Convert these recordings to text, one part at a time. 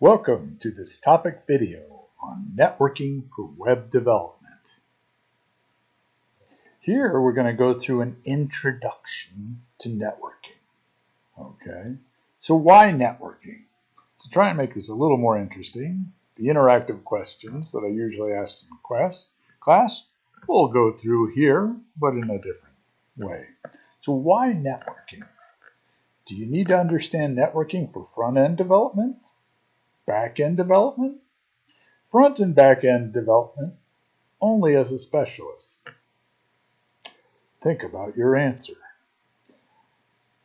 Welcome to this topic video on networking for web development. Here we're going to go through an introduction to networking. Okay, so why networking? To try and make this a little more interesting, the interactive questions that I usually ask in class we'll go through here, but in a different way. So why networking? Do you need to understand networking for front-end development? Back-end development? Front and back-end development only as a specialist. Think about your answer.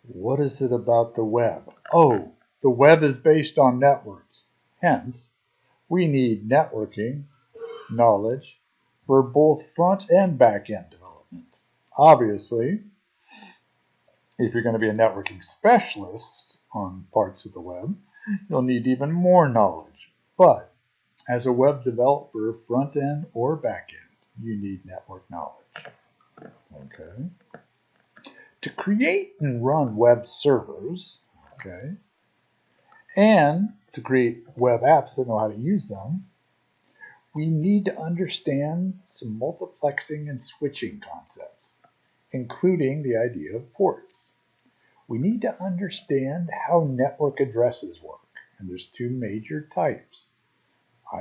What is it about the web? Oh, the web is based on networks. Hence, we need networking knowledge for both front and back-end development. Obviously, if you're going to be a networking specialist on parts of the web, you'll need even more knowledge. But as a web developer, front end or back end, you need network knowledge. Okay. To create and run web servers, okay, and to create web apps that know how to use them, we need to understand some multiplexing and switching concepts, including the idea of ports. We need to understand how network addresses work, and there's two major types,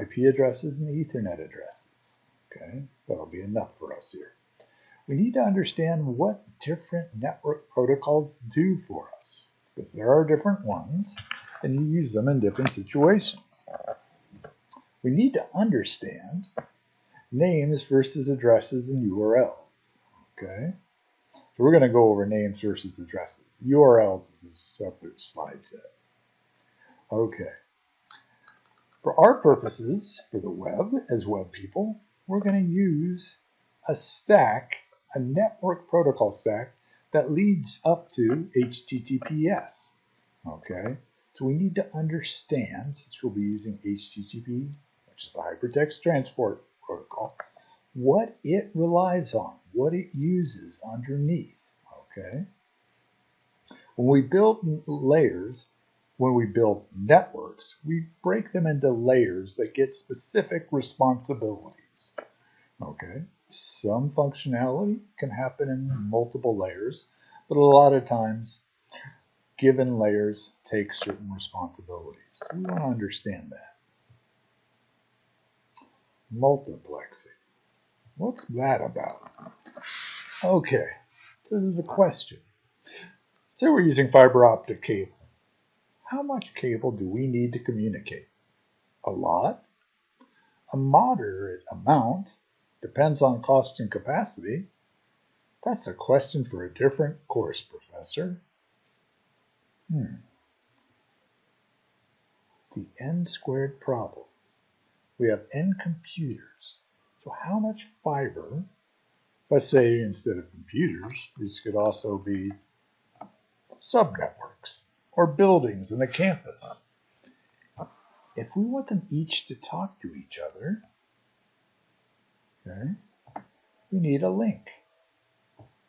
IP addresses and Ethernet addresses. Okay, that'll be enough for us here. We need to understand what different network protocols do for us, because there are different ones, and you use them in different situations. We need to understand names versus addresses and URLs. Okay. So we're going to go over names versus addresses. URLs is a separate slide set. Okay. For our purposes, for the web, as web people, we're going to use a stack, a network protocol stack that leads up to HTTPS. Okay. So we need to understand, since we'll be using HTTP, which is the Hypertext Transport Protocol, what it relies on, what it uses underneath, okay? When we build layers, when we build networks, we break them into layers that get specific responsibilities, okay? Some functionality can happen in multiple layers, but a lot of times, given layers take certain responsibilities. So we want to understand that. Multiplexing. What's that about? Okay, so there's a question. Say we're using fiber optic cable. How much cable do we need to communicate? A lot? A moderate amount? Depends on cost and capacity. That's a question for a different course, Professor. The n-squared problem. We have n computers. So how much fiber, let's say instead of computers, these could also be subnetworks or buildings in a campus. If we want them each to talk to each other, okay, we need a link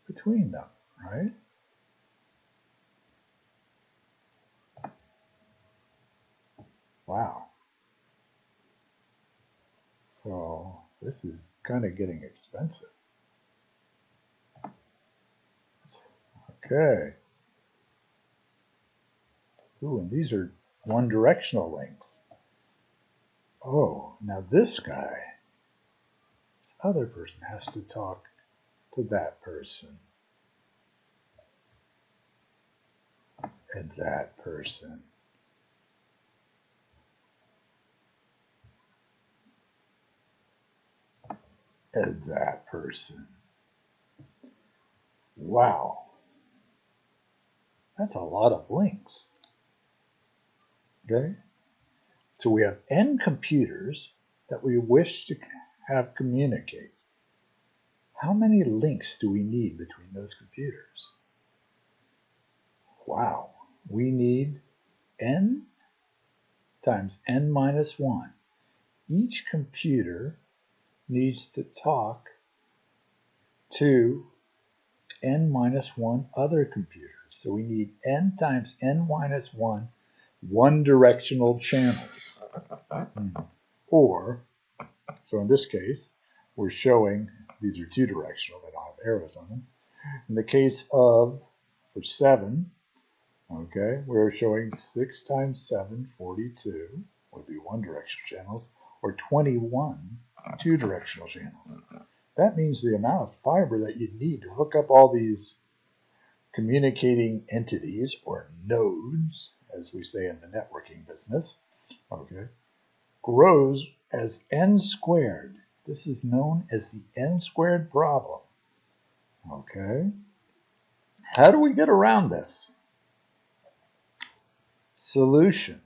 between them, right? Wow. So this is kind of getting expensive. Okay. Ooh, and these are one-directional links. Oh, now this guy, this other person has to talk to that person. And that person. And that person. Wow. That's a lot of links. Okay? So we have n computers that we wish to have communicate. How many links do we need between those computers? Wow. We need n times n minus 1. Each computer needs to talk to n minus 1 other computers. So we need n times n minus 1 one-directional channels. Or, so in this case, we're showing, these are two directional, they don't have arrows on them. In the case of, for 7, okay, we're showing 6 times 7, 42, would be one directional channels, or 21 two directional channels. That means the amount of fiber that you need to hook up all these communicating entities, or nodes, as we say in the networking business, okay, grows as n squared. This is known as the n squared problem. Okay, how do we get around this? Solution: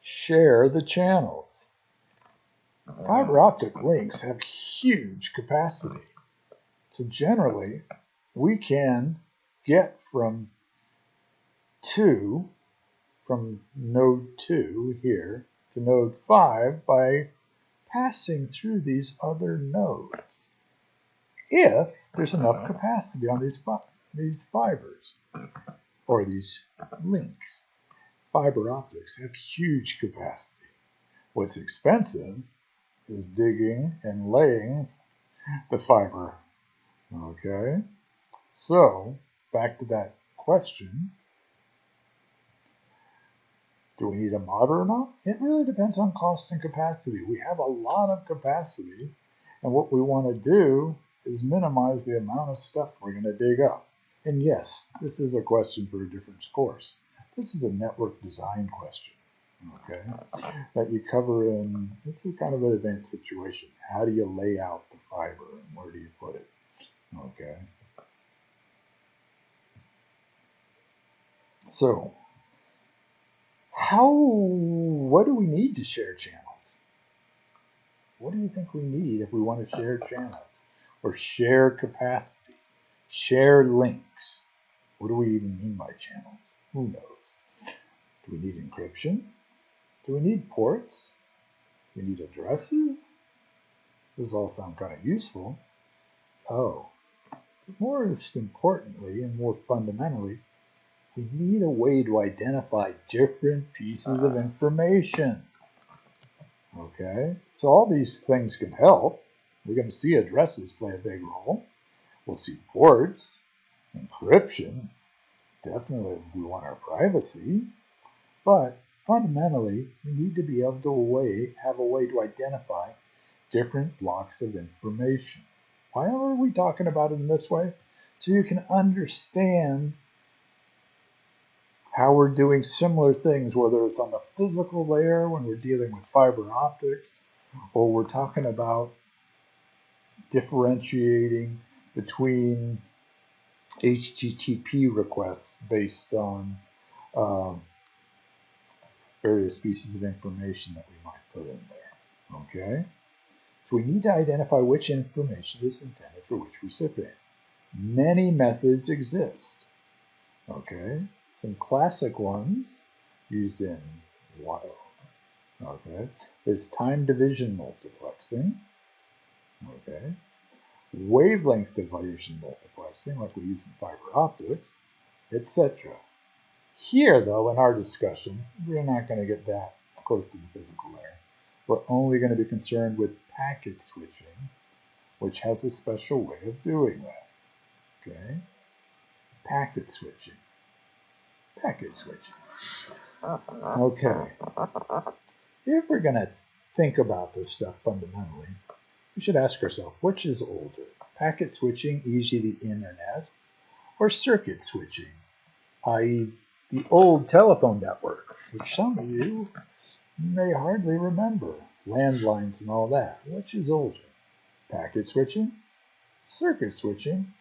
share the channels. Fiber optic links have huge capacity. So generally, we can get from node 2 here to node 5 by passing through these other nodes, if there's enough capacity on these fibers, or these links. Fiber optics have huge capacity. What's expensive is digging and laying the fiber. Okay, so back to that question. Do we need a mod or not? It really depends on cost and capacity. We have a lot of capacity, and what we want to do is minimize the amount of stuff we're going to dig up. And yes, this is a question for a different course. This is a network design question, okay, that you cover in, this is kind of an advanced situation. How do you lay out the fiber, and where do you put it? Okay. So, what do we need to share channels? What do you think we need if we want to share channels? Or share capacity? Share links? What do we even mean by channels? Who knows? Do we need encryption? Do we need ports? Do we need addresses? Those all sound kind of useful. Oh, but most importantly and more fundamentally, we need a way to identify different pieces of information. Okay, so all these things can help. We're going to see addresses play a big role. We'll see ports, encryption. Definitely we want our privacy. But fundamentally, we need to be able to have a way to identify different blocks of information. Why are we talking about it in this way? So you can understand how we're doing similar things, whether it's on the physical layer when we're dealing with fiber optics, or we're talking about differentiating between HTTP requests based on various pieces of information that we might put in there. Okay? So we need to identify which information is intended for which recipient. Many methods exist. Okay? Some classic ones used in is time division multiplexing. Okay? Wavelength division multiplexing, like we use in fiber optics, etc. Here, though, in our discussion, we're not going to get that close to the physical layer. We're only going to be concerned with packet switching, which has a special way of doing that. Okay? Packet switching. Packet switching. Okay. If we're going to think about this stuff fundamentally, we should ask ourselves, which is older? Packet switching, e.g. the internet, or circuit switching, i.e. the old telephone network, which some of you may hardly remember, landlines and all that. Which is older? Packet switching? Circuit switching?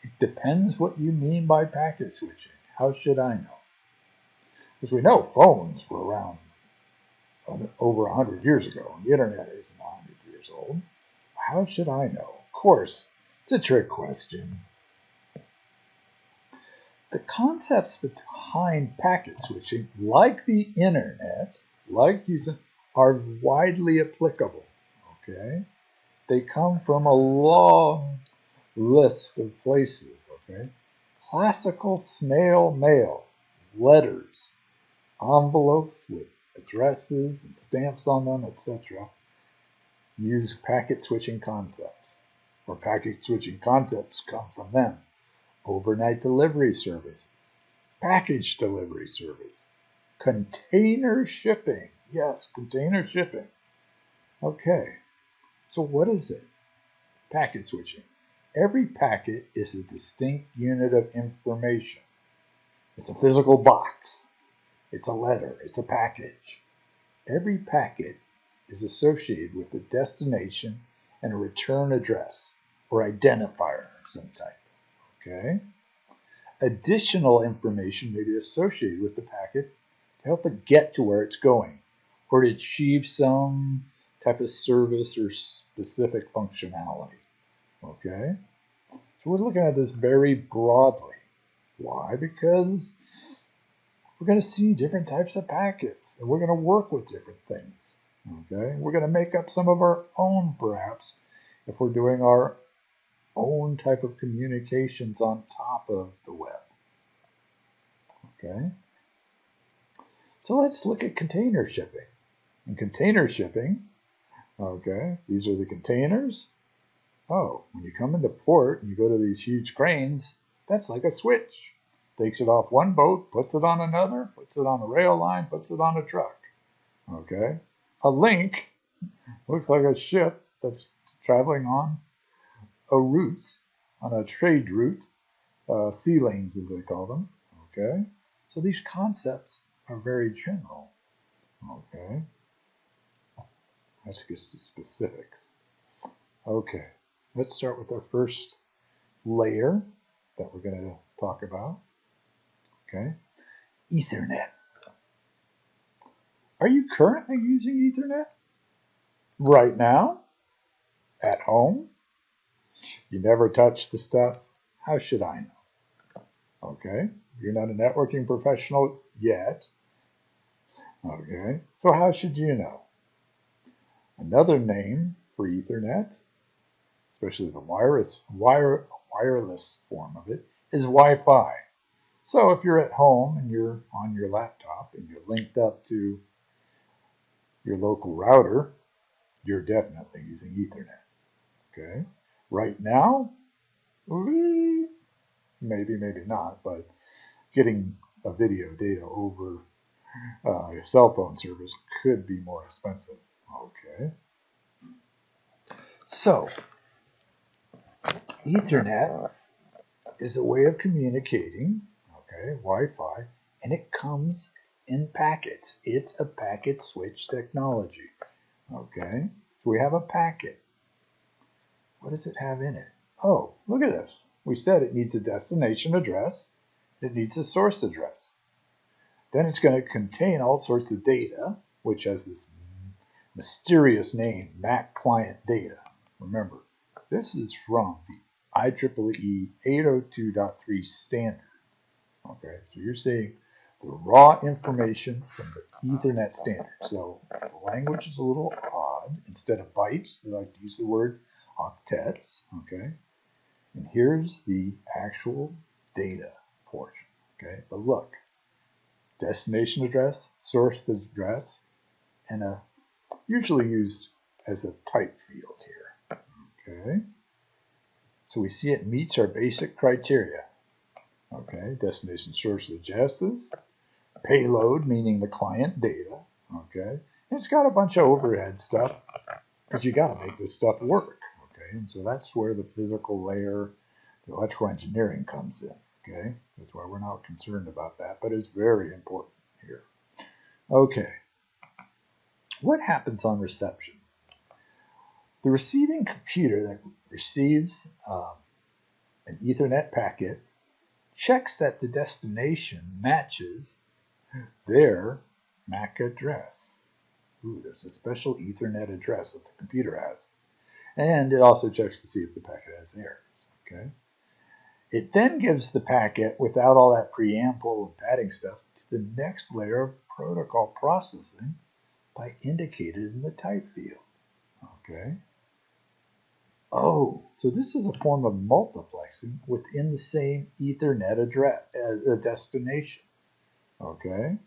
It depends what you mean by packet switching. How should I know? Because we know phones were around over 100 years ago, and the internet isn't 100 years old. How should I know? Of course, it's a trick question. The concepts behind packet switching, like the internet, are widely applicable. Okay? They come from a long list of places. Okay? Classical snail mail, letters, envelopes with addresses and stamps on them, etc., use packet switching concepts, or packet switching concepts come from them. Overnight delivery services, package delivery service, container shipping. Yes, container shipping. Okay, so what is it? Packet switching. Every packet is a distinct unit of information. It's a physical box. It's a letter. It's a package. Every packet is associated with a destination and a return address or identifier of some type. Okay? Additional information may be associated with the packet to help it get to where it's going or to achieve some type of service or specific functionality. Okay? So we're looking at this very broadly. Why? Because we're going to see different types of packets, and we're going to work with different things. Okay? We're going to make up some of our own, perhaps, if we're doing our own type of communications on top of the web. Okay? So let's look at container shipping. In container shipping, okay, these are the containers. Oh, when you come into port and you go to these huge cranes, that's like a switch. Takes it off one boat, puts it on another, puts it on a rail line, puts it on a truck. Okay? A link looks like a ship that's traveling on a route, on a trade route, sea lanes as they call them. Okay? So these concepts are very general. Okay? Let's get to specifics. Okay, let's start with our first layer that we're going to talk about. Okay, Ethernet. Are you currently using Ethernet? Right now? At home? You never touch the stuff? How should I know? Okay, you're not a networking professional yet. Okay, so how should you know? Another name for Ethernet, especially the wireless form of it, is Wi-Fi. So if you're at home and you're on your laptop and you're linked up to your local router, you're definitely using Ethernet. Okay. Right now, maybe, maybe not, but getting a video data over a cell phone service could be more expensive. Okay. So, Ethernet is a way of communicating, okay, Wi-Fi, and it comes in packets. It's a packet switch technology, okay? So we have a packet. What does it have in it? Oh, look at this. We said it needs a destination address. It needs a source address. Then it's going to contain all sorts of data, which has this mysterious name, MAC client data. Remember, this is from the IEEE 802.3 standard. Okay, so you're seeing the raw information from the Ethernet standard. So the language is a little odd. Instead of bytes, they like to use the word octets. Okay, and here's the actual data portion. Okay, but look, destination address, source address, and a usually used as a type field here. Okay, so we see it meets our basic criteria. Okay, destination source addresses, payload meaning the client data. Okay, and it's got a bunch of overhead stuff because you got to make this stuff work. Okay, and so that's where the physical layer, the electrical engineering comes in. Okay, that's why we're not concerned about that, but it's very important here. Okay, what happens on reception? The receiving computer that receives an Ethernet packet checks that the destination matches their MAC address. Ooh, there's a special Ethernet address that the computer has. And it also checks to see if the packet has errors. Okay. It then gives the packet, without all that preamble and padding stuff, to the next layer of protocol processing by indicated in the type field. Okay. Oh, so this is a form of multiplexing within the same Ethernet address, destination. Okay.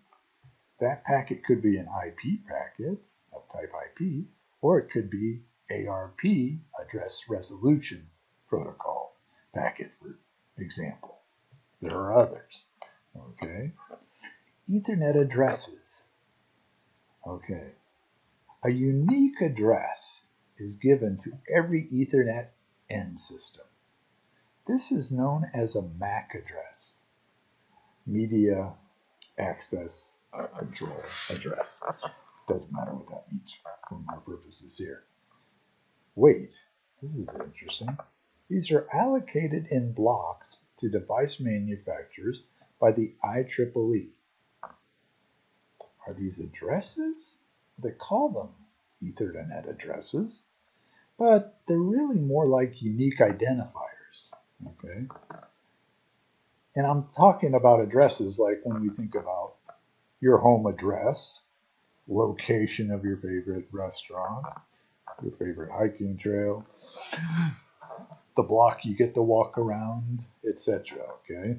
That packet could be an IP packet of type IP, or it could be ARP, address resolution protocol packet, for example. There are others. Okay. Ethernet addresses. Okay. A unique address is given to every Ethernet end system. This is known as a MAC address, Media Access Control Address. Doesn't matter what that means for our purposes here. Wait, this is interesting. These are allocated in blocks to device manufacturers by the IEEE. Are these addresses? They call them Ethernet addresses, but they're really more like unique identifiers. Okay? And I'm talking about addresses like when we think about your home address, location of your favorite restaurant, your favorite hiking trail, the block you get to walk around, etc. Okay?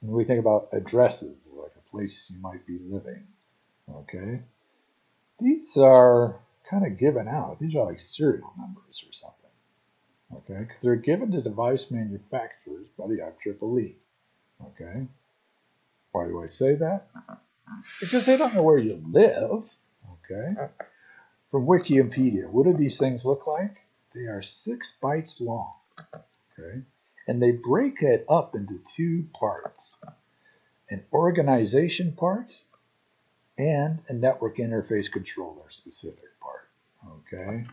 When we think about addresses, like a place you might be living, okay? These are kind of given out. These are like serial numbers or something, okay? Because they're given to device manufacturers by the IEEE, okay? Why do I say that? Because they don't know where you live, okay? From Wikipedia, what do these things look like? They are 6 bytes long, okay? And they break it up into 2 parts, an organization part and a network interface controller specific part, okay?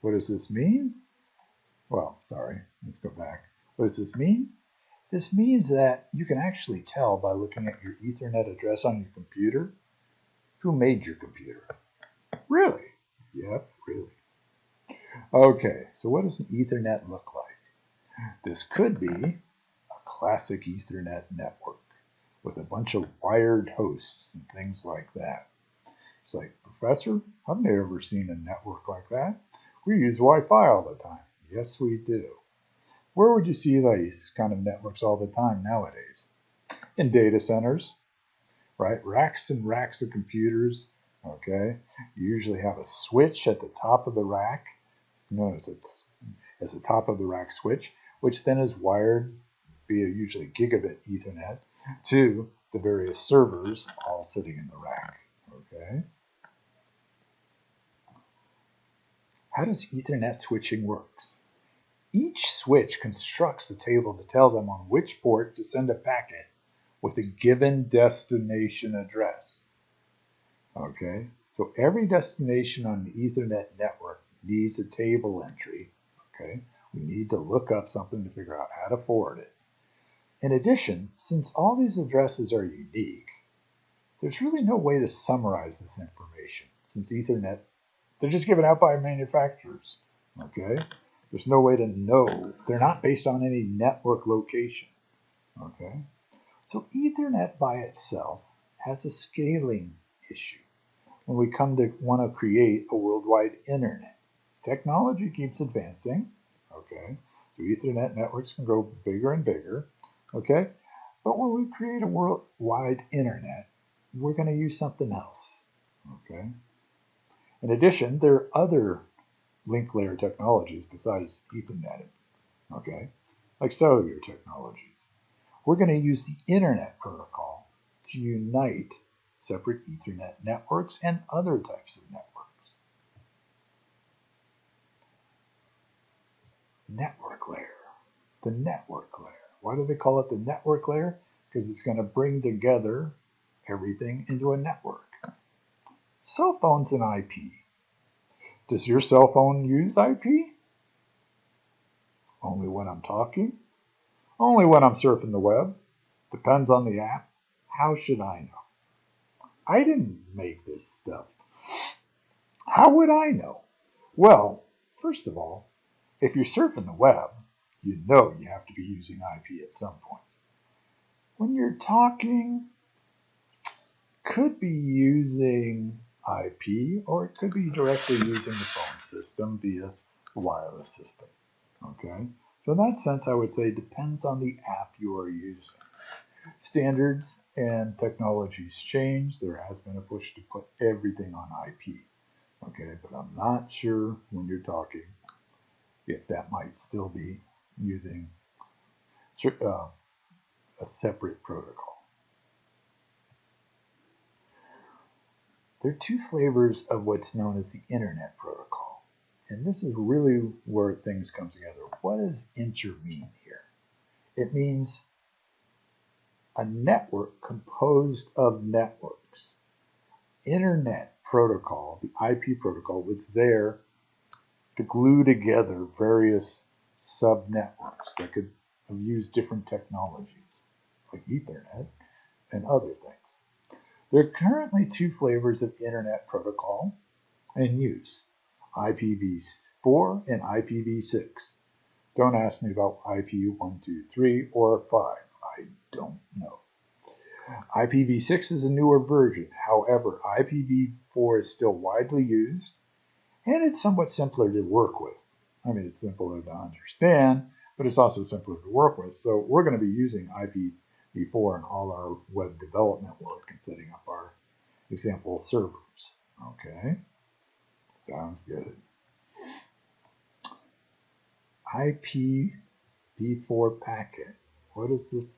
What does this mean? Well, sorry, let's go back. What does this mean? This means that you can actually tell by looking at your Ethernet address on your computer who made your computer. Really? Yep, really. Okay, so what does an Ethernet look like? This could be a classic Ethernet network with a bunch of wired hosts and things like that. It's like, Professor, I've never seen a network like that. We use Wi-Fi all the time. Yes, we do. Where would you see these kind of networks all the time nowadays? In data centers, right? Racks and racks of computers, okay? You usually have a switch at the top of the rack, known as the top of the rack switch, which then is wired via usually gigabit Ethernet to the various servers all sitting in the rack, okay? How does Ethernet switching works? Each switch constructs a table to tell them on which port to send a packet with a given destination address. Okay, so every destination on the Ethernet network needs a table entry. Okay, we need to look up something to figure out how to forward it. In addition, since all these addresses are unique, there's really no way to summarize this information since Ethernet, they're just given out by manufacturers. Okay, there's no way to know. They're not based on any network location. Okay, so Ethernet by itself has a scaling issue when we come to want to create a worldwide internet. Technology keeps advancing, okay? So Ethernet networks can grow bigger and bigger, okay? But when we create a worldwide internet, we're going to use something else, okay? In addition, there are other link layer technologies besides Ethernet, okay? Like cellular technologies. We're going to use the Internet Protocol to unite separate Ethernet networks and other types of networks. Network layer. The network layer. Why do they call it the network layer? Because it's going to bring together everything into a network. Cell phones and IP. Does your cell phone use IP? Only when I'm talking? Only when I'm surfing the web? Depends on the app. How should I know? I didn't make this stuff. How would I know? Well, first of all, if you're surfing the web, you know you have to be using IP at some point. When you're talking, could be using IP, or it could be directly using the phone system via the wireless system. Okay, So in that sense, I would say it depends on the app you are using. Standards and technologies change. There has been a push to put everything on IP. Okay, but I'm not sure when you're talking if that might still be using a separate protocol. There are two flavors of what's known as the Internet Protocol. And this is really where things come together. What does inter mean here? It means a network composed of networks. Internet protocol, the IP protocol, was there to glue together various sub-networks that could have used different technologies, like Ethernet and other things. There are currently two flavors of Internet protocol in use, IPv4 and IPv6. Don't ask me about IP123 or 5. I don't know. IPv6 is a newer version. However, IPv4 is still widely used, and it's somewhat simpler to work with. I mean, it's simpler to understand, but it's also simpler to work with. So we're going to be using IPv4 in all our web development work and setting up our example servers. Okay, sounds good. IPv4 packet. What is this?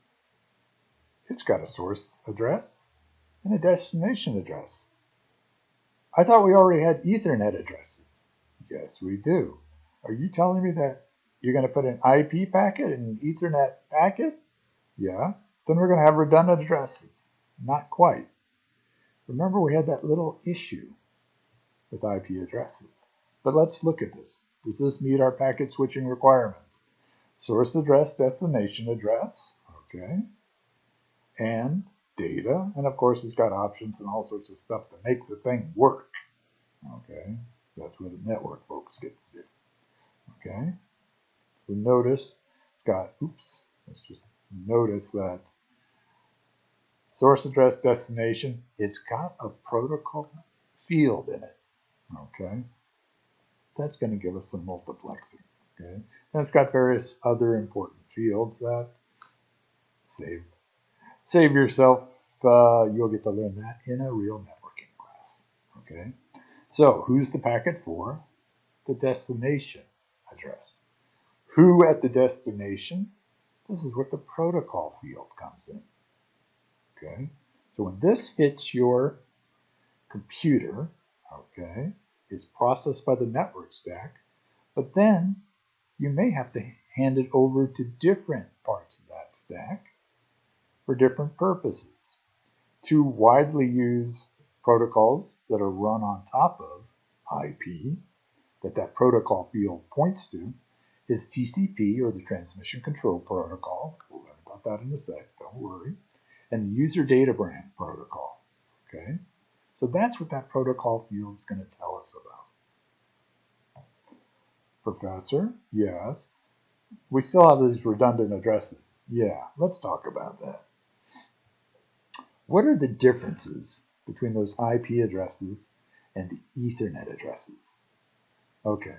It's got a source address and a destination address. I thought we already had Ethernet addresses. Yes, we do. Are you telling me that you're going to put an IP packet and an Ethernet packet? Yeah. Then we're going to have redundant addresses. Not quite. Remember, we had that little issue with IP addresses. But let's look at this. Does this meet our packet switching requirements? Source address, destination address. Okay. And data. And of course, it's got options and all sorts of stuff to make the thing work. Okay. That's what the network folks get to do. Okay. So notice it's got, let's just notice that source address, destination, it's got a protocol field in it. Okay. That's going to give us some multiplexing. Okay. And it's got various other important fields that save yourself. You'll get to learn that in a real networking class. Okay. So who's the packet for? The destination address. Who at the destination? This is where the protocol field comes in. Okay. So when this hits your computer, okay, it's processed by the network stack, but then you may have to hand it over to different parts of that stack for different purposes. Two widely used protocols that are run on top of IP that protocol field points to is TCP, or the Transmission Control Protocol. We'll learn about that in a sec, don't worry. And the User Data Brand Protocol. Okay, so that's what that protocol field is going to tell us about. Professor, yes. We still have these redundant addresses. Yeah, let's talk about that. What are the differences between those IP addresses and the Ethernet addresses? Okay,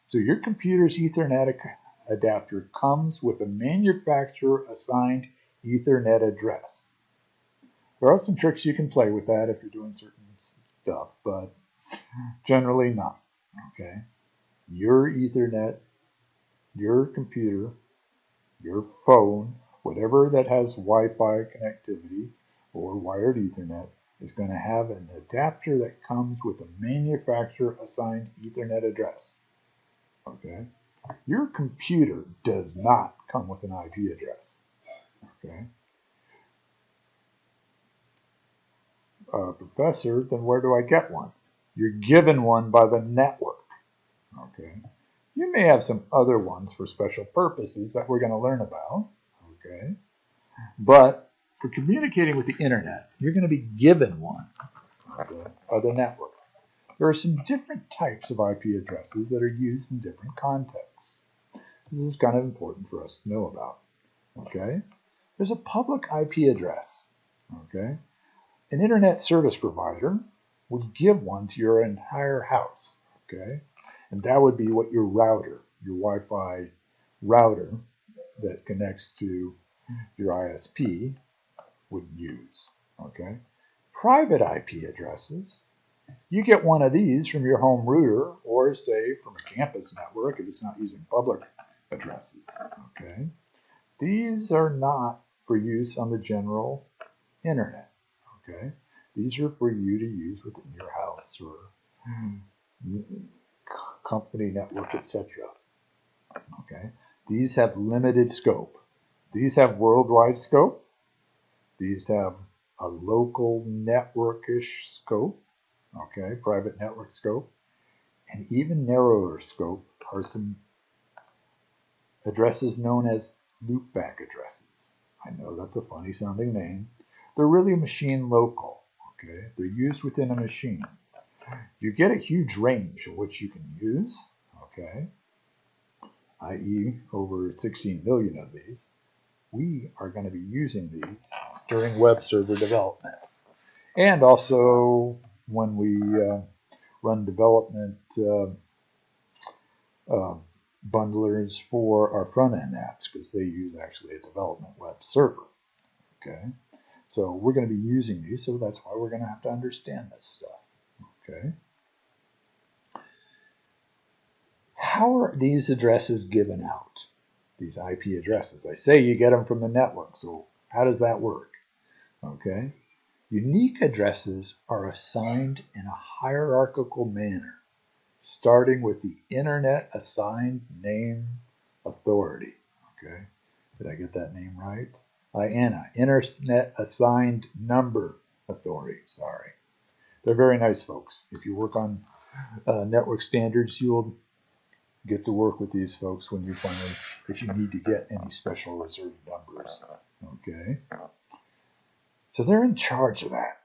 so your computer's Ethernet adapter comes with a manufacturer-assigned Ethernet address. There are some tricks you can play with that if you're doing certain stuff, but generally not. Okay, your Ethernet, your computer, your phone, whatever that has Wi-Fi connectivity or wired Ethernet, is going to have an adapter that comes with a manufacturer-assigned Ethernet address. Okay, your computer does not come with an IP address. Okay, professor, then where do I get one? You're given one by the network. Okay, you may have some other ones for special purposes that we're going to learn about. Okay, but for communicating with the internet, you're going to be given one by the network. There are some different types of IP addresses that are used in different contexts. This is kind of important for us to know about. Okay, there's a public IP address. Okay, an internet service provider would give one to your entire house. Okay, and that would be what your router, your Wi-Fi router that connects to your ISP would use. Okay. Private IP addresses, you get one of these from your home router or say from a campus network if it's not using public addresses. Okay. These are not for use on the general internet. Okay. These are for you to use within your house or company network, etc. Okay. These have limited scope. These have worldwide scope. These have a local networkish scope, okay, private network scope, and even narrower scope are some addresses known as loopback addresses. I know that's a funny sounding name. They're really machine local, okay? They're used within a machine. You get a huge range of which you can use, okay, i.e. over 16 million of these. We are going to be using these during web server development. And also when we run development bundlers for our front-end apps, because they use actually a development web server. Okay, so we're going to be using these, so that's why we're going to have to understand this stuff. Okay, how are these addresses given out? These IP addresses. I say you get them from the network, so how does that work? Okay, unique addresses are assigned in a hierarchical manner, starting with the Internet Assigned Name Authority. Okay, did I get that name right? IANA, Internet Assigned Number Authority. Sorry. They're very nice folks. If you work on network standards, you'll get to work with these folks when you finally, if you need to get any special reserved numbers. Okay. So they're in charge of that.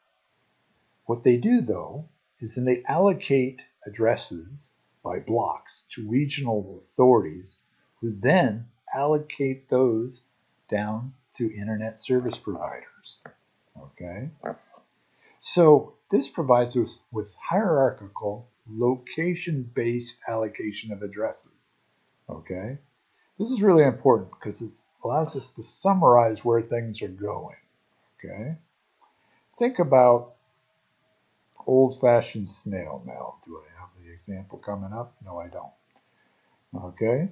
What they do, though, is then they allocate addresses by blocks to regional authorities who then allocate those down to internet service providers. Okay? So this provides us with hierarchical, location-based allocation of addresses. Okay? This is really important because it allows us to summarize where things are going. Okay? Think about old-fashioned snail mail. Do I have the example coming up? No, I don't. Okay?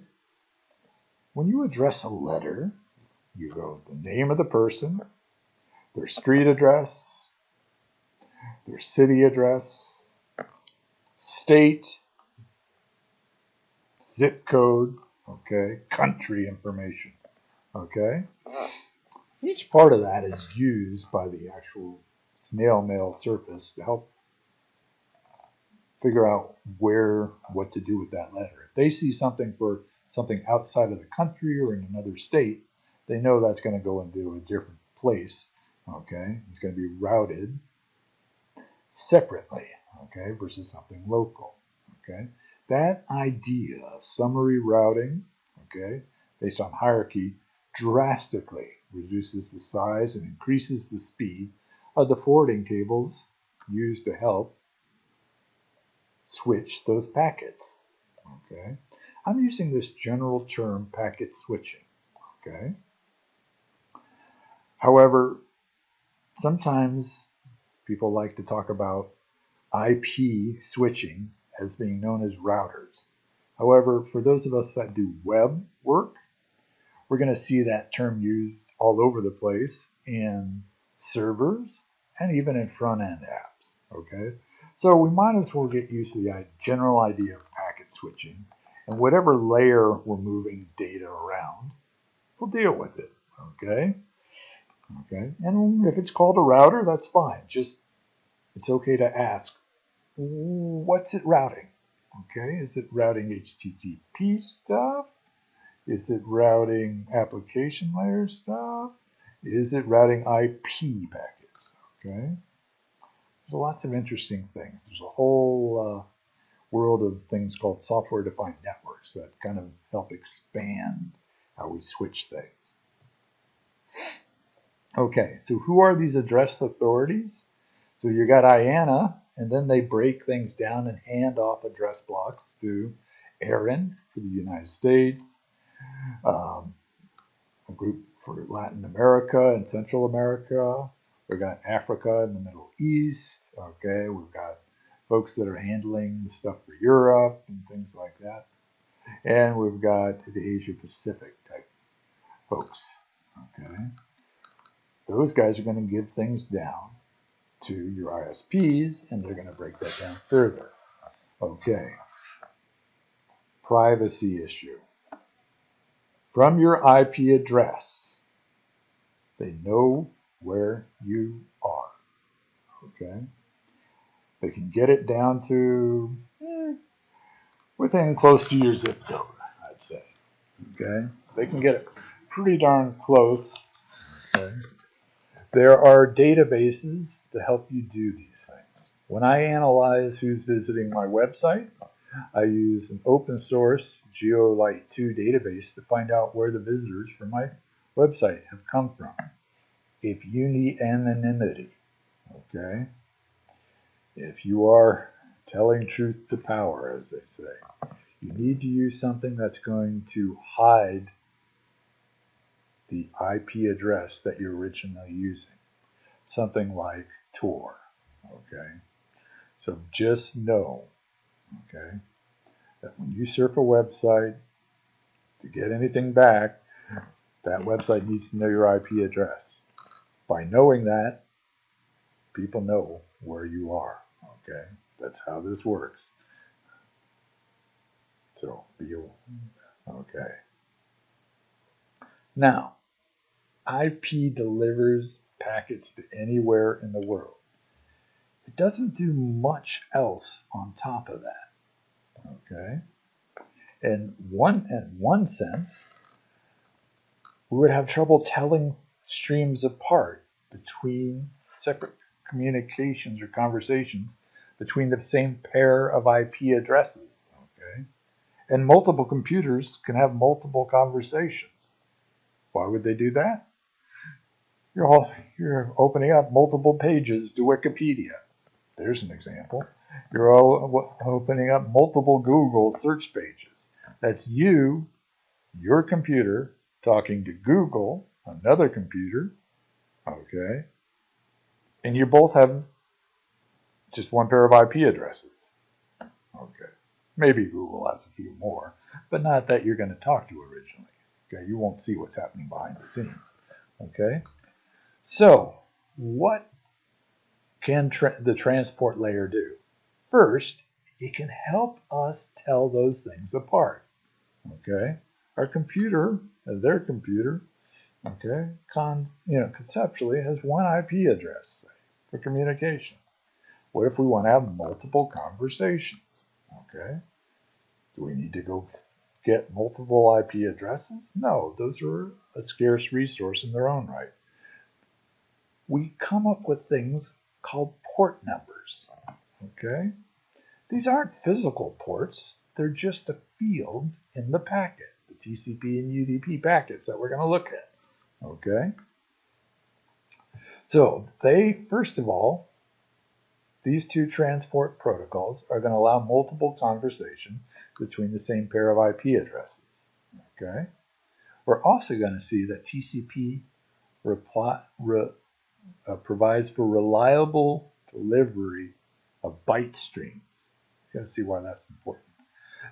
When you address a letter, you go the name of the person, their street address, their city address, state, zip code, okay, country information, okay? Each part of that is used by the actual snail mail service to help figure out what to do with that letter. If they see something for something outside of the country or in another state, they know that's going to go into a different place, okay? It's going to be routed separately, okay, versus something local, okay? That idea of summary routing, okay, based on hierarchy, drastically reduces the size and increases the speed of the forwarding tables used to help switch those packets, okay? I'm using this general term packet switching, okay? However, sometimes people like to talk about IP switching as being known as routers. However, for those of us that do web work, we're going to see that term used all over the place in servers and even in front-end apps, okay? So we might as well get used to the general idea of packet switching, and whatever layer we're moving data around, we'll deal with it, okay? Okay, and if it's called a router, that's fine. Just, it's okay to ask, what's it routing? Okay, is it routing HTTP stuff? Is it routing application layer stuff? Is it routing IP packets? Okay, there's lots of interesting things. There's a whole world of things called software-defined networks that kind of help expand how we switch things. Okay, so who are these address authorities? So you got IANA, and then they break things down and hand off address blocks to ARIN for the United States, A group for Latin America and Central America. We've got Africa and the Middle East. Okay, we've got folks that are handling stuff for Europe and things like that. And we've got the Asia Pacific type folks. Okay, those guys are going to give things down to your ISPs, and they're going to break that down further. Okay, privacy issue. From your IP address, they know where you are. Okay, they can get it down to within close to your zip code, I'd say. Okay, they can get it pretty darn close. Okay. There are databases to help you do these things. When I analyze who's visiting my website, I use an open source GeoLite2 database to find out where the visitors from my website have come from. If you need anonymity, okay, if you are telling truth to power, as they say, you need to use something that's going to hide the IP address that you're originally using. Something like Tor, okay? So just know, okay, that when you surf a website to get anything back, that website needs to know your IP address. By knowing that, people know where you are, okay? That's how this works. So, okay. Now, IP delivers packets to anywhere in the world. It doesn't do much else on top of that, okay? In one sense, we would have trouble telling streams apart between separate communications or conversations between the same pair of IP addresses, okay? And multiple computers can have multiple conversations. Why would they do that? You're opening up multiple pages to Wikipedia. There's an example. You're opening up multiple Google search pages. That's you, your computer, talking to Google, another computer, okay? And you both have just one pair of IP addresses, okay? Maybe Google has a few more, but not that you're going to talk to originally, okay? You won't see what's happening behind the scenes, okay? So, what can the transport layer do? First, it can help us tell those things apart, okay? Our computer, their computer, okay, conceptually has one IP address, say, for communication. What if we want to have multiple conversations, okay? Do we need to go get multiple IP addresses? No, those are a scarce resource in their own right. We come up with things called port numbers, okay? These aren't physical ports. They're just a field in the packet, the TCP and UDP packets that we're going to look at, okay? So first of all, these two transport protocols are going to allow multiple conversation between the same pair of IP addresses, okay? We're also going to see that TCP provides for reliable delivery of byte streams. You're going to see why that's important.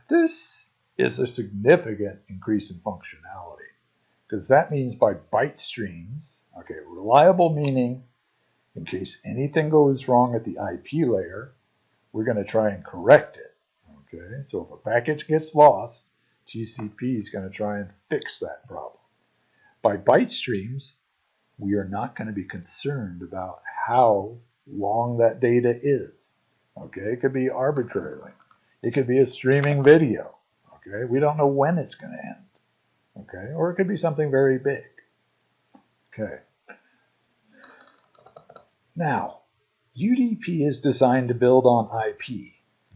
This is a significant increase in functionality, because that means by byte streams, okay, reliable meaning in case anything goes wrong at the IP layer, we're going to try and correct it, okay? So if a package gets lost, TCP is going to try and fix that problem. By byte streams, we are not going to be concerned about how long that data is, okay? It could be arbitrarily. It could be a streaming video, okay? We don't know when it's going to end, okay? Or it could be something very big, okay? Now, UDP is designed to build on IP,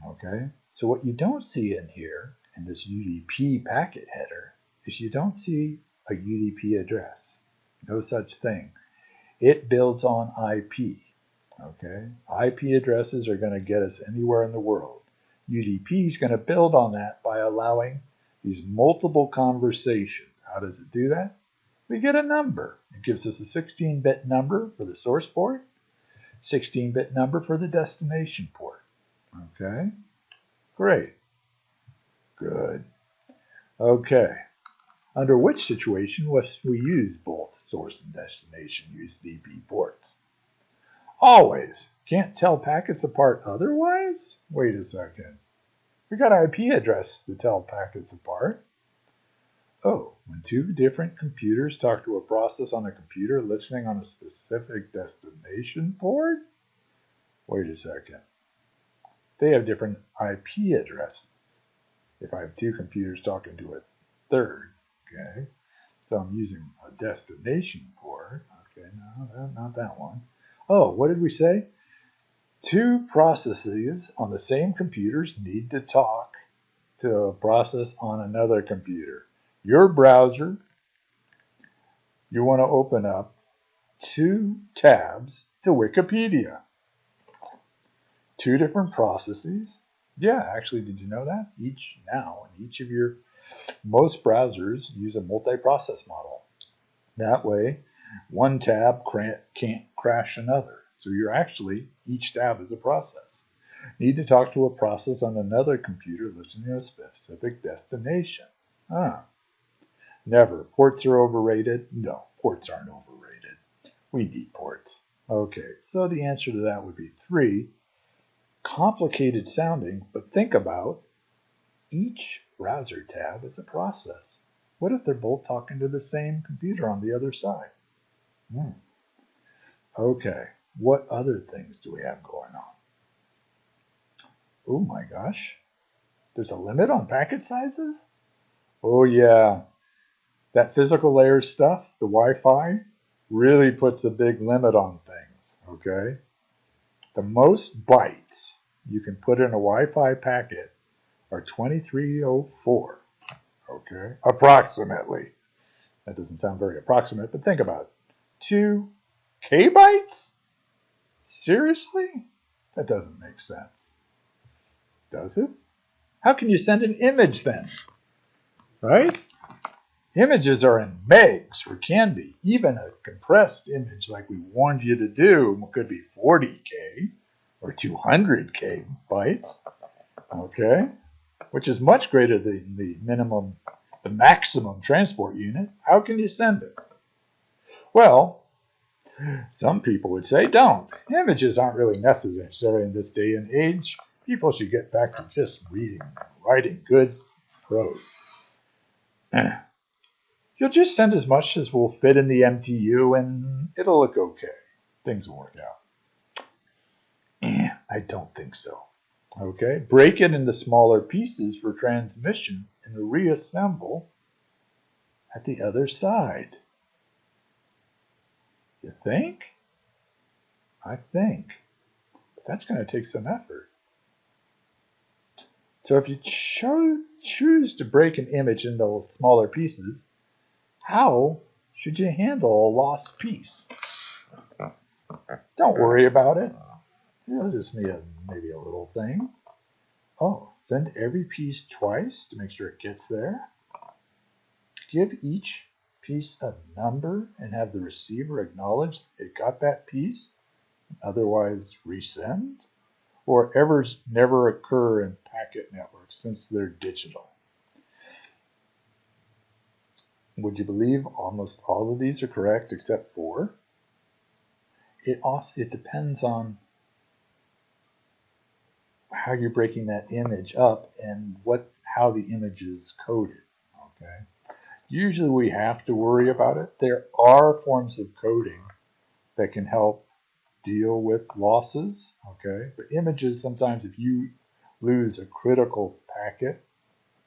okay? So what you don't see in here, in this UDP packet header, is you don't see a UDP address. No such thing. It builds on IP, okay? IP addresses are going to get us anywhere in the world. UDP is going to build on that by allowing these multiple conversations. How does it do that? We get a number. It gives us a 16-bit number for the source port, 16-bit number for the destination port. Okay, great, good. Okay, under which situation must we use both source and destination UDP ports? Always. Can't tell packets apart otherwise? Wait a second. We got IP address to tell packets apart. Oh, when two different computers talk to a process on a computer listening on a specific destination port? Wait a second. They have different IP addresses. If I have two computers talking to a third, okay? So I'm using a destination port. Okay, no, not that one. Oh, what did we say? Two processes on the same computers need to talk to a process on another computer. Your browser, you want to open up two tabs to Wikipedia. Two different processes. Yeah, actually, did you know that? Each of your most browsers use a multi-process model. That way, one tab can't crash another. So you're actually, each tab is a process. Need to talk to a process on another computer listening to a specific destination. Never. Ports are overrated? No, ports aren't overrated. We need ports. Okay, so the answer to that would be 3. Complicated sounding, but think about each browser tab is a process. What if they're both talking to the same computer on the other side? Okay, what other things do we have going on? Oh my gosh, there's a limit on packet sizes? Oh yeah, that physical layer stuff, the Wi-Fi, really puts a big limit on things, okay? The most bytes you can put in a Wi-Fi packet are 2304, okay? Approximately. That doesn't sound very approximate, but think about it. 2 kbytes? Seriously? That doesn't make sense. Does it? How can you send an image then? Right? Images are in megs, or can be. Even a compressed image like we warned you to do could be 40K or 200K bytes, okay? Which is much greater than the maximum transport unit. How can you send it? Well, some people would say don't. Images aren't really necessary in this day and age. People should get back to just reading and writing good prose. You'll just send as much as will fit in the MTU and it'll look okay. Things will work out. I don't think so. Okay, break it into smaller pieces for transmission and reassemble at the other side. You think? I think. But that's going to take some effort. So if you choose to break an image into smaller pieces, how should you handle a lost piece? Don't worry about it. It'll just be maybe a little thing. Oh, send every piece twice to make sure it gets there. Give each piece a number and have the receiver acknowledge it got that piece, otherwise resend, or errors never occur in packet networks since they're digital. Would you believe almost all of these are correct except 4? It depends on how you're breaking that image up and how the image is coded. Okay. Usually we have to worry about it. There are forms of coding that can help deal with losses. Okay. But images, sometimes if you lose a critical packet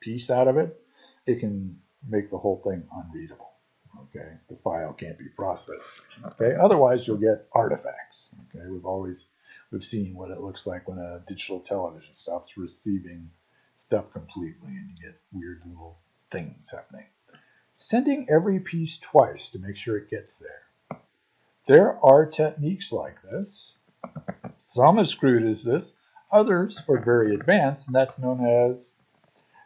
piece out of it, it can make the whole thing unreadable. Okay, the file can't be processed. Okay, otherwise you'll get artifacts. Okay, we've seen what it looks like when a digital television stops receiving stuff completely, and you get weird little things happening. Sending every piece twice to make sure it gets there. There are techniques like this. Some as crude as this, others are very advanced, and that's known as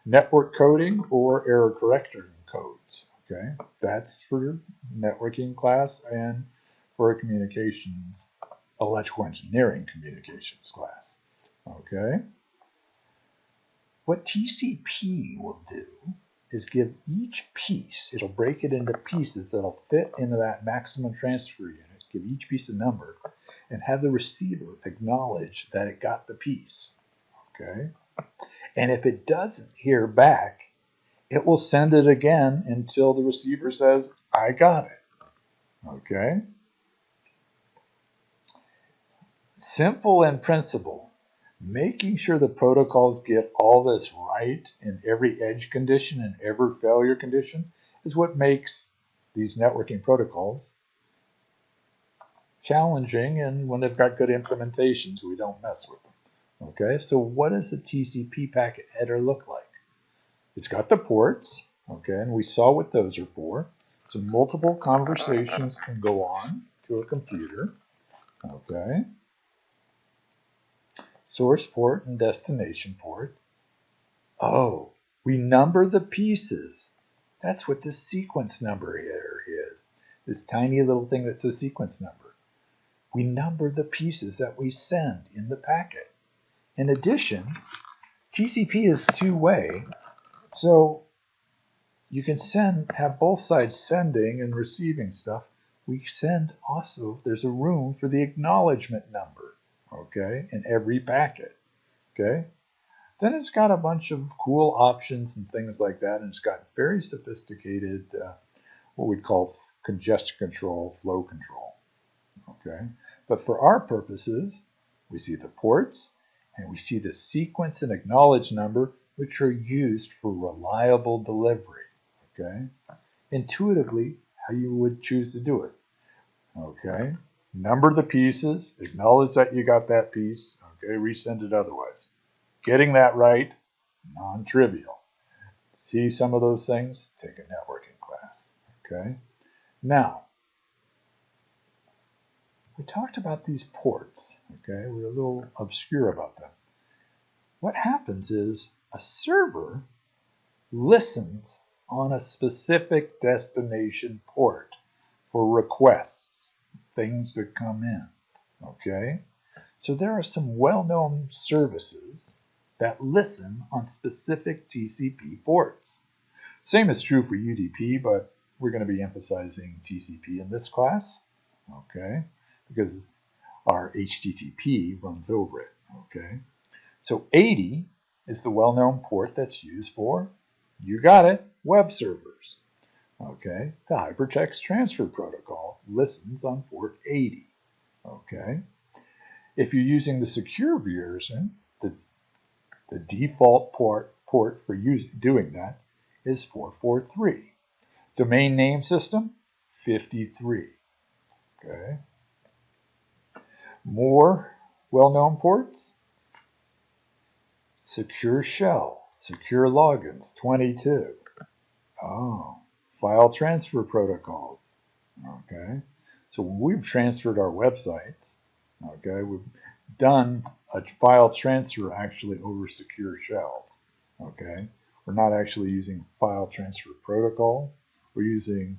Network coding or error corrector codes. Okay, that's for networking class and for a communications, electrical engineering communications class. Okay, what TCP will do is give each piece, it'll break it into pieces that'll fit into that maximum transfer unit, give each piece a number, and have the receiver acknowledge that it got the piece. Okay, and if it doesn't hear back, it will send it again until the receiver says, I got it. Okay? Simple in principle. Making sure the protocols get all this right in every edge condition and every failure condition is what makes these networking protocols challenging, and when they've got good implementations, we don't mess with them. Okay, so what does a TCP packet header look like? It's got the ports, okay, and we saw what those are for. So multiple conversations can go on to a computer, okay. Source port and destination port. Oh, we number the pieces. That's what the sequence number here is. This tiny little thing that's a sequence number. We number the pieces that we send in the packet. In addition, TCP is two-way, so you can have both sides sending and receiving stuff. We send also, there's a room for the acknowledgement number, okay, in every packet, okay. Then it's got a bunch of cool options and things like that, and it's got very sophisticated, what we'd call congestion control, flow control, okay. But for our purposes, we see the ports, and we see the sequence and acknowledge number, which are used for reliable delivery. Okay, intuitively, how you would choose to do it. Okay, number the pieces, acknowledge that you got that piece. Okay, resend it otherwise. Getting that right, non-trivial. See some of those things? Take a networking class. Okay, now we talked about these ports. Okay, we're a little obscure about them. What happens is a server listens on a specific destination port for requests, things that come in, okay? So there are some well-known services that listen on specific TCP ports. Same is true for UDP, but we're going to be emphasizing TCP in this class, okay? Because our HTTP runs over it, okay? So 80 is the well-known port that's used for, you got it, web servers. Okay, the Hypertext Transfer Protocol listens on port 80. Okay, if you're using the secure version, the default port for doing that is 443. Domain name system, 53. Okay, more well-known ports, secure shell, secure logins, 22. Oh, file transfer protocols. Okay, so when we've transferred our websites, okay, we've done a file transfer actually over secure shells. Okay, we're not actually using file transfer protocol. We're using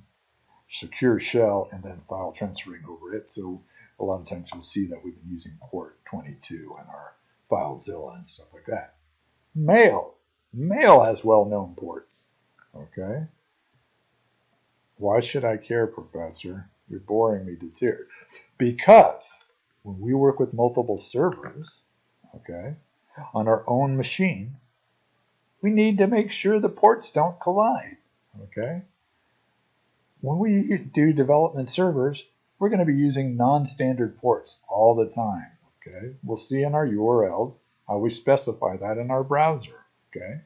secure shell and then file transferring over it. So a lot of times you'll see that we've been using port 22 in our FileZilla and stuff like that. Mail has well-known ports. Okay. Why should I care, Professor? You're boring me to tears. Because when we work with multiple servers, okay, on our own machine, we need to make sure the ports don't collide. Okay. When we do development servers, we're going to be using non-standard ports all the time. Okay. We'll see in our URLs how we specify that in our browser. Okay.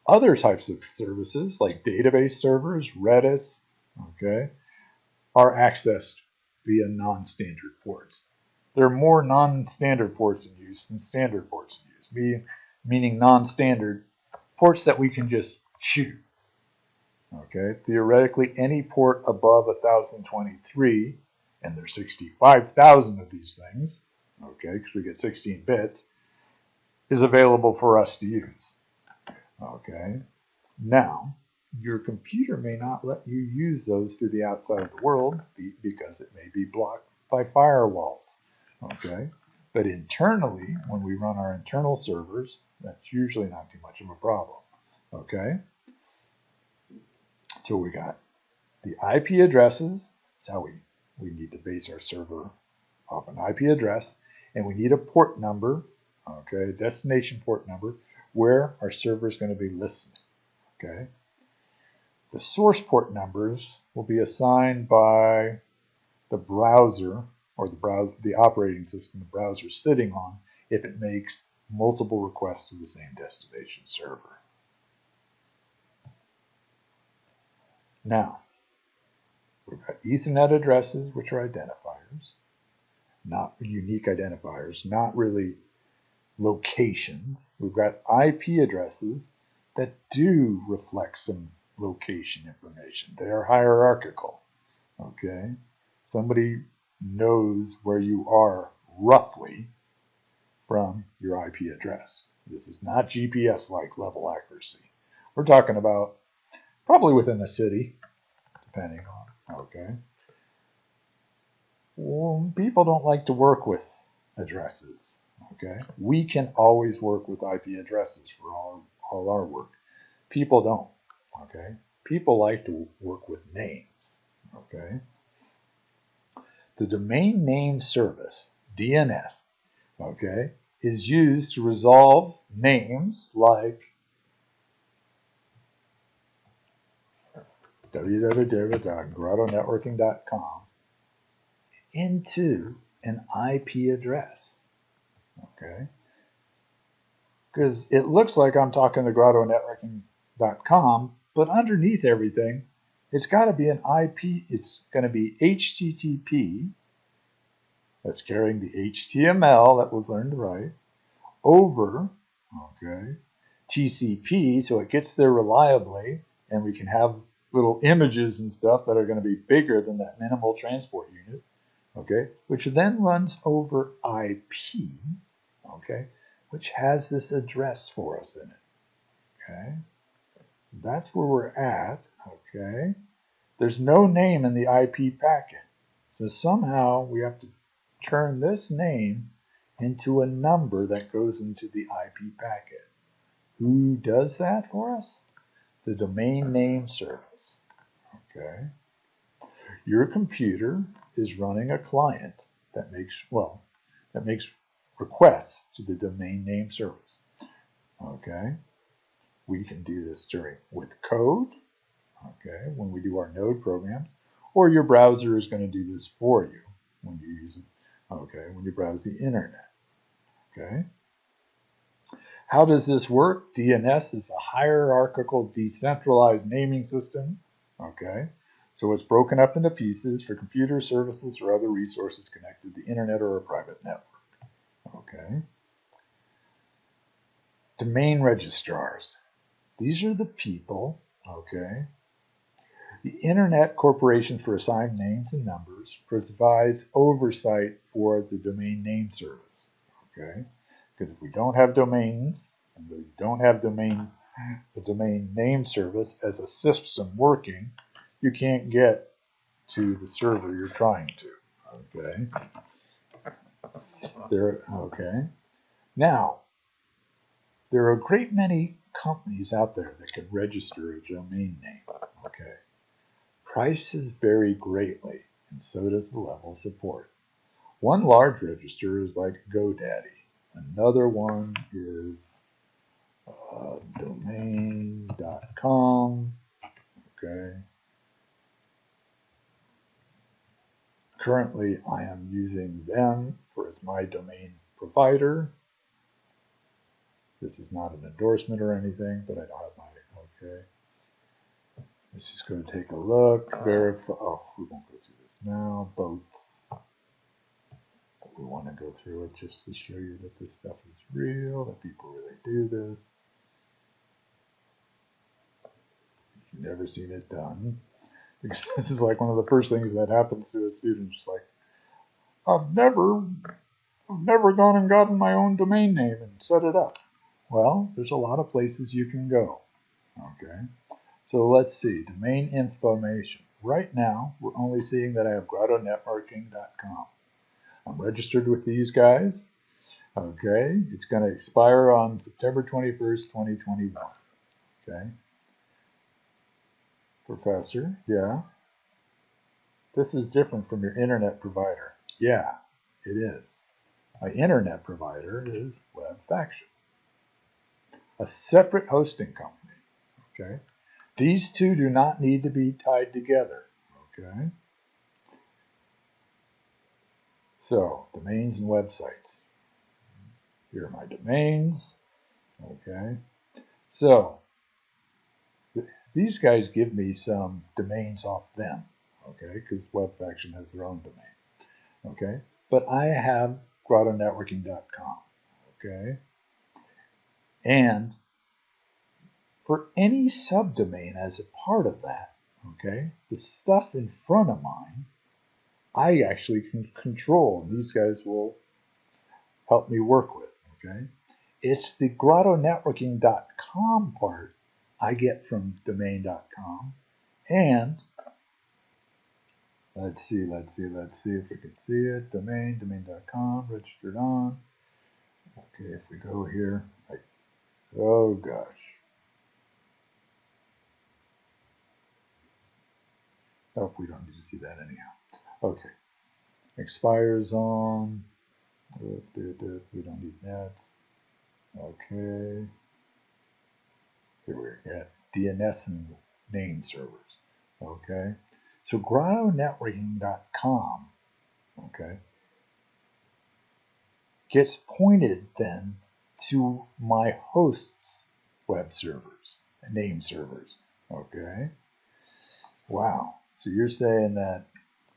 Other types of services like database servers, Redis, okay, are accessed via non-standard ports. There are more non-standard ports in use than standard ports in use, meaning non-standard ports that we can just choose. Okay, theoretically, any port above 1023, and there's 65,000 of these things, okay, because we get 16 bits, is available for us to use. Okay. Now, your computer may not let you use those to the outside of the world because it may be blocked by firewalls. Okay. But internally, when we run our internal servers, that's usually not too much of a problem. Okay. So we got the IP addresses. That's how we need to base our server off an IP address. And we need a port number, okay, a destination port number, where our server is going to be listening. Okay. The source port numbers will be assigned by the browser or the operating system the browser is sitting on if it makes multiple requests to the same destination server. Now, we've got Ethernet addresses, which are identifiers, not unique identifiers, not really locations. We've got IP addresses that do reflect some location information. They are hierarchical. Okay? Somebody knows where you are roughly from your IP address. This is not GPS-like level accuracy. We're talking about probably within the city, depending on, okay? Well, people don't like to work with addresses, okay? We can always work with IP addresses for all our work. People don't, okay? People like to work with names, okay? The domain name service, DNS, okay, is used to resolve names like www.grotonetworking.com into an IP address, okay? Because it looks like I'm talking to grotonetworking.com, but underneath everything, it's got to be an IP. It's going to be HTTP, that's carrying the HTML that we've learned to write, over, okay, TCP, so it gets there reliably, and we can have little images and stuff that are going to be bigger than that minimal transport unit, okay, which then runs over IP, okay, which has this address for us in it, okay. That's where we're at, okay. There's no name in the IP packet, so somehow we have to turn this name into a number that goes into the IP packet. Who does that for us? The domain name service, okay. Your computer is running a client that makes requests to the domain name service, okay. We can do this with code, okay, when we do our node programs, or your browser is going to do this for you when you use it, okay, when you browse the internet, okay. How does this work? DNS is a hierarchical decentralized naming system, okay, so it's broken up into pieces for computer services or other resources connected to the internet or a private network, okay. Domain registrars. These are the people, okay. The Internet Corporation for Assigned Names and Numbers provides oversight for the domain name service, okay. Because if we don't have domains, and we don't have the domain name service as a system working, you can't get to the server you're trying to, okay. Okay. Now, there are a great many companies out there that can register a domain name, okay. Prices vary greatly, and so does the level of support. One large register is like GoDaddy. Another one is domain.com, okay. Currently, I am using them as my domain provider. This is not an endorsement or anything, but I don't have my, okay. Let's just go take a look, verify, oh, we won't go through this now, boats. We want to go through it just to show you that this stuff is real, that people really do this. You've never seen it done. Because this is like one of the first things that happens to a student. It's like, I've never gone and gotten my own domain name and set it up. Well, there's a lot of places you can go. Okay, so let's see, domain information. Right now, we're only seeing that I have grottonetworking.com. I'm registered with these guys. Okay, it's going to expire on September 21st, 2021. Okay, professor, yeah. This is different from your internet provider. Yeah, it is. My internet provider is WebFaction, a separate hosting company. Okay, these two do not need to be tied together. Okay, so domains and websites. Here are my domains. Okay, so these guys give me some domains off them. Okay, because WebFaction has their own domain. Okay, but I have grottonetworking.com. Okay, and for any subdomain as a part of that, okay, the stuff in front of mine, I actually can control, and these guys will help me work with, okay? It's the grottonetworking.com part I get from domain.com, and let's see if we can see it. Domain.com, registered on. Okay, if we go here, oh gosh. Oh, we don't need to see that anyhow. Okay, expires on, we don't need nets. Okay, here we're at DNS and name servers. Okay, so grottonetworking.com, okay, gets pointed then to my host's web servers, name servers. Okay, wow. So you're saying that,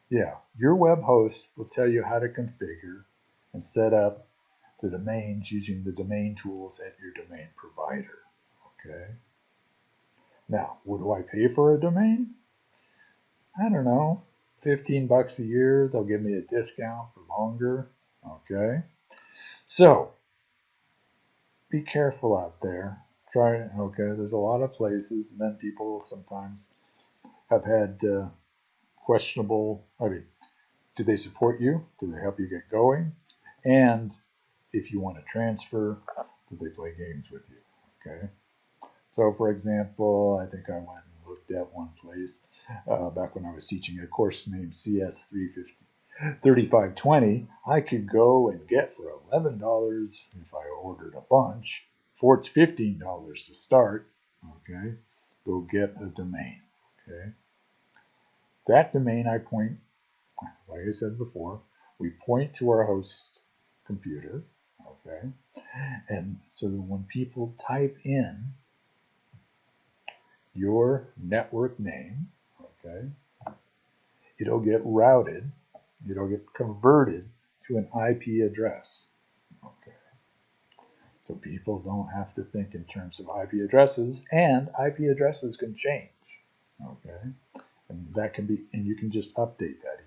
yeah, your web host will tell you how to configure and set up the domains using the domain tools at your domain provider. Okay. Now, what do I pay for a domain? I don't know, $15 a year. They'll give me a discount for longer. Okay. So be careful out there. Try it. Okay. There's a lot of places, and then people sometimes have had questionable. I mean, do they support you? Do they help you get going? And if you want to transfer, do they play games with you? Okay. So, for example, I think I went and looked at one place back when I was teaching a course named CS 3520. I could go and get for $11 if I ordered a bunch, $15 to start. Okay, go get a domain. Okay, that domain I point, like I said before, we point to our host computer. Okay, and so that when people type in your network name, okay, it'll get routed, it'll get converted to an IP address. Okay, so people don't have to think in terms of IP addresses, and IP addresses can change. Okay, and that can be, and you can just update that